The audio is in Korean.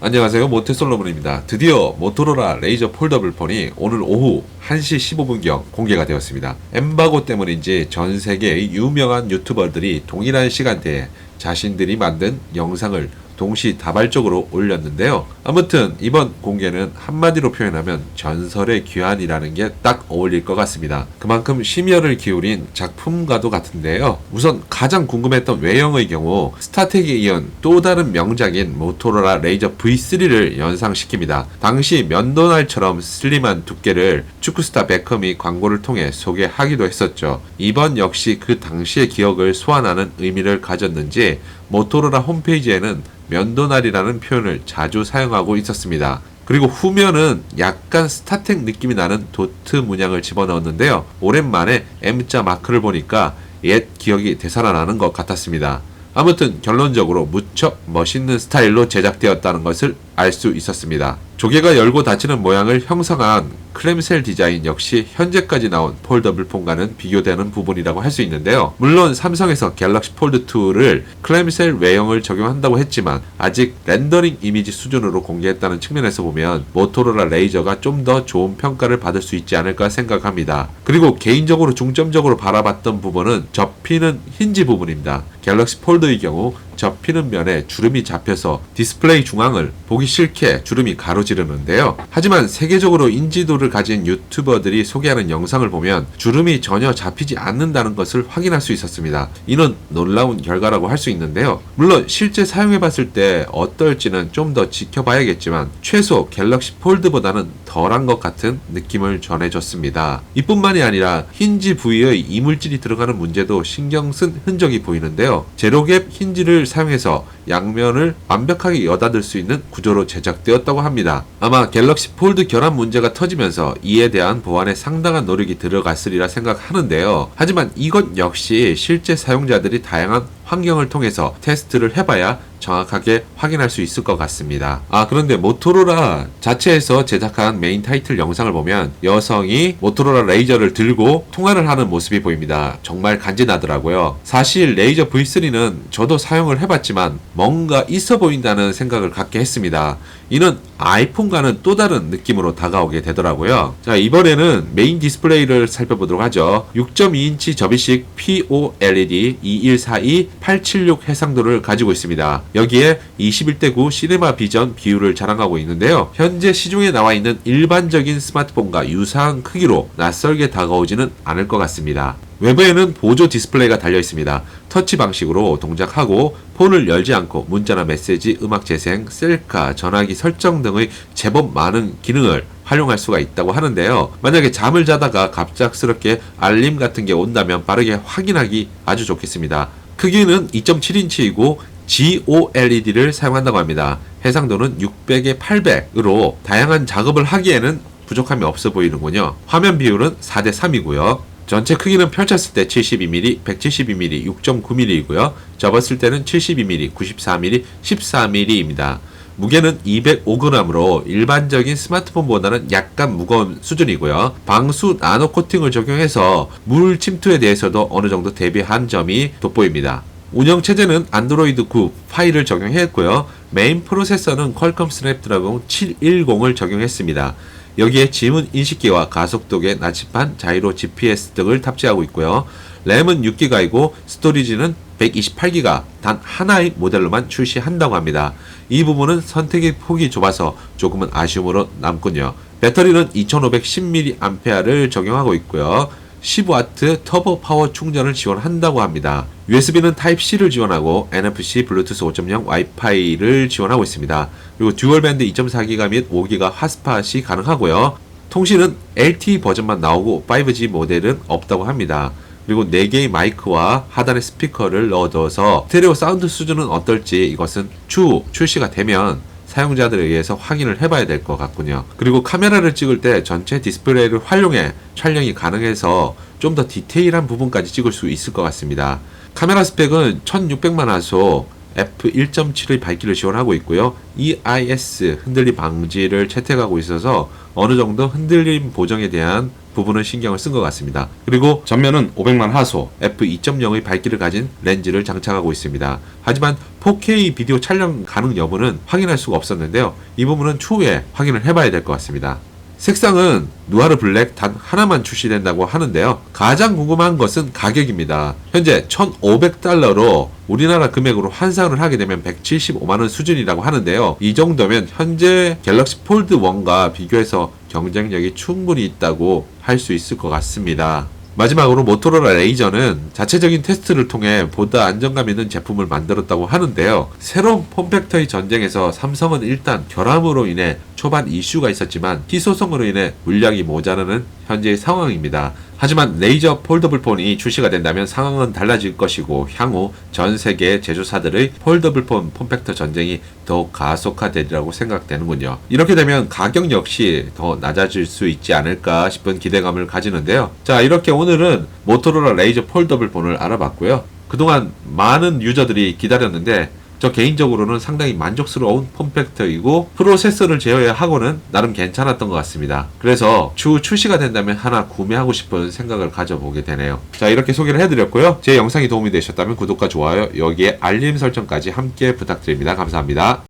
안녕하세요, 모태솔로몬입니다. 드디어 모토로라 레이저 폴더블 폰이 오늘 오후 1시 15분경 공개가 되었습니다. 엠바고 때문인지 전 세계의 유명한 유튜버들이 동일한 시간대에 자신들이 만든 영상을 동시다발적으로 올렸는데요. 아무튼 이번 공개는 한마디로 표현하면 전설의 귀환이라는 게 딱 어울릴 것 같습니다. 그만큼 심혈을 기울인 작품과도 같은데요. 우선 가장 궁금했던 외형의 경우 스타텍에 이은 또 다른 명작인 모토로라 레이저 V3를 연상시킵니다. 당시 면도날처럼 슬림한 두께를 축구스타 베컴이 광고를 통해 소개하기도 했었죠. 이번 역시 그 당시의 기억을 소환하는 의미를 가졌는지 모토로라 홈페이지에는 면도날이라는 표현을 자주 사용하고 있었습니다. 그리고 후면은 약간 스타텍 느낌이 나는 도트 문양을 집어넣었는데요. 오랜만에 M자 마크를 보니까 옛 기억이 되살아나는 것 같았습니다. 아무튼 결론적으로 무척 멋있는 스타일로 제작되었다는 것을 알 수 있었습니다. 조개가 열고 닫히는 모양을 형성한 클램셀 디자인 역시 현재까지 나온 폴더블 폰과는 비교되는 부분이라고 할 수 있는데요. 물론 삼성에서 갤럭시 폴드 2를 클램셀 외형을 적용한다고 했지만 아직 렌더링 이미지 수준으로 공개했다는 측면에서 보면 모토로라 레이저가 좀 더 좋은 평가를 받을 수 있지 않을까 생각합니다. 그리고 개인적으로 중점적으로 바라봤던 부분은 접히는 힌지 부분입니다. 갤럭시 폴드의 경우 접히는 면에 주름이 잡혀서 디스플레이 중앙을 보기 싫게 주름이 가로지르는데요. 하지만 세계적으로 인지도를 가진 유튜버들이 소개하는 영상을 보면 주름이 전혀 잡히지 않는다는 것을 확인할 수 있었습니다. 이는 놀라운 결과라고 할 수 있는데요. 물론 실제 사용해봤을 때 어떨지는 좀 더 지켜봐야겠지만 최소 갤럭시 폴드보다는 덜한 것 같은 느낌을 전해줬습니다. 이뿐만이 아니라 힌지 부위의 이물질이 들어가는 문제도 신경 쓴 흔적이 보이는데요. 제로갭 힌지를 사용해서 양면을 완벽하게 여닫을 수 있는 구조로 제작되었다고 합니다. 아마 갤럭시 폴드 결함 문제가 터지면서 이에 대한 보완에 상당한 노력이 들어갔으리라 생각하는데요. 하지만 이것 역시 실제 사용자들이 다양한 환경을 통해서 테스트를 해봐야 정확하게 확인할 수 있을 것 같습니다. 그런데 모토로라 자체에서 제작한 메인 타이틀 영상을 보면 여성이 모토로라 레이저를 들고 통화를 하는 모습이 보입니다. 정말 간지나더라고요. 사실 레이저 V3는 저도 사용을 해봤지만 뭔가 있어 보인다는 생각을 갖게 했습니다. 이는 아이폰과는 또 다른 느낌으로 다가오게 되더라고요. 자, 이번에는 메인 디스플레이를 살펴보도록 하죠. 6.2인치 접이식 POLED 2142-876 해상도를 가지고 있습니다. 여기에 21:9 시네마 비전 비율을 자랑하고 있는데요. 현재 시중에 나와 있는 일반적인 스마트폰과 유사한 크기로 낯설게 다가오지는 않을 것 같습니다. 외부에는 보조 디스플레이가 달려 있습니다. 터치 방식으로 동작하고 폰을 열지 않고 문자나 메시지, 음악 재생, 셀카, 전화기 설정 등의 제법 많은 기능을 활용할 수가 있다고 하는데요. 만약에 잠을 자다가 갑작스럽게 알림 같은 게 온다면 빠르게 확인하기 아주 좋겠습니다. 크기는 2.7인치이고 GOLED를 사용한다고 합니다. 해상도는 600에 800으로 다양한 작업을 하기에는 부족함이 없어 보이는군요. 화면 비율은 4:3이고요. 전체 크기는 펼쳤을 때 72mm, 172mm, 6.9mm이고요. 접었을 때는 72mm, 94mm, 14mm입니다. 무게는 205g으로 일반적인 스마트폰보다는 약간 무거운 수준이고요. 방수 나노 코팅을 적용해서 물 침투에 대해서도 어느 정도 대비한 점이 돋보입니다. 운영 체제는 안드로이드 9 파이를 적용했고요. 메인 프로세서는 퀄컴 스냅드래곤 710을 적용했습니다. 여기에 지문 인식기와 가속도계, 나침반, 자이로 GPS 등을 탑재하고 있고요. 램은 6기가이고 스토리지는 128기가 단 하나의 모델로만 출시한다고 합니다. 이 부분은 선택의 폭이 좁아서 조금은 아쉬움으로 남군요. 배터리는 2510mAh를 적용하고 있고요. 15W 터보 파워 충전을 지원한다고 합니다. USB는 타입C를 지원하고 NFC, 블루투스 5.0, 와이파이를 지원하고 있습니다. 그리고 듀얼밴드 2.4기가 및 5기가 핫스팟이 가능하고요. 통신은 LTE 버전만 나오고 5G 모델은 없다고 합니다. 그리고 4개의 마이크와 하단에 스피커를 넣어둬서 스테레오 사운드 수준은 어떨지 이것은 추후 출시가 되면 사용자들에 의해서 확인을 해봐야 될 것 같군요. 그리고 카메라를 찍을 때 전체 디스플레이를 활용해 촬영이 가능해서 좀 더 디테일한 부분까지 찍을 수 있을 것 같습니다. 카메라 스펙은 1600만 화소 f1.7의 밝기를 지원하고 있고요. EIS 흔들림 방지를 채택하고 있어서 어느 정도 흔들림 보정에 대한 부분은 신경을 쓴 것 같습니다. 그리고 전면은 500만 하소 f2.0의 밝기를 가진 렌즈를 장착하고 있습니다. 하지만 4K 비디오 촬영 가능 여부는 확인할 수가 없었는데요. 이 부분은 추후에 확인을 해봐야 될 것 같습니다. 색상은 누아르 블랙 단 하나만 출시된다고 하는데요. 가장 궁금한 것은 가격입니다. 현재 1,500달러로 우리나라 금액으로 환산을 하게 되면 175만원 수준이라고 하는데요. 이 정도면 현재 갤럭시 폴드 1과 비교해서 경쟁력이 충분히 있다고 할 수 있을 것 같습니다. 마지막으로 모토로라 레이저는 자체적인 테스트를 통해 보다 안정감 있는 제품을 만들었다고 하는데요. 새로운 폼팩터의 전쟁에서 삼성은 일단 결함으로 인해 초반 이슈가 있었지만 희소성으로 인해 물량이 모자라는 현재의 상황입니다. 하지만 레이저 폴더블 폰이 출시가 된다면 상황은 달라질 것이고 향후 전 세계 제조사들의 폴더블 폰 폼팩터 전쟁이 더욱 가속화되리라고 생각되는군요. 이렇게 되면 가격 역시 더 낮아질 수 있지 않을까 싶은 기대감을 가지는데요. 자, 이렇게 오늘은 모토로라 레이저 폴더블 폰을 알아봤고요. 그동안 많은 유저들이 기다렸는데 저 개인적으로는 상당히 만족스러운 폼팩터이고 프로세서를 제어하고는 나름 괜찮았던 것 같습니다. 그래서 추후 출시가 된다면 하나 구매하고 싶은 생각을 가져보게 되네요. 자, 이렇게 소개를 해드렸고요. 제 영상이 도움이 되셨다면 구독과 좋아요, 여기에 알림 설정까지 함께 부탁드립니다. 감사합니다.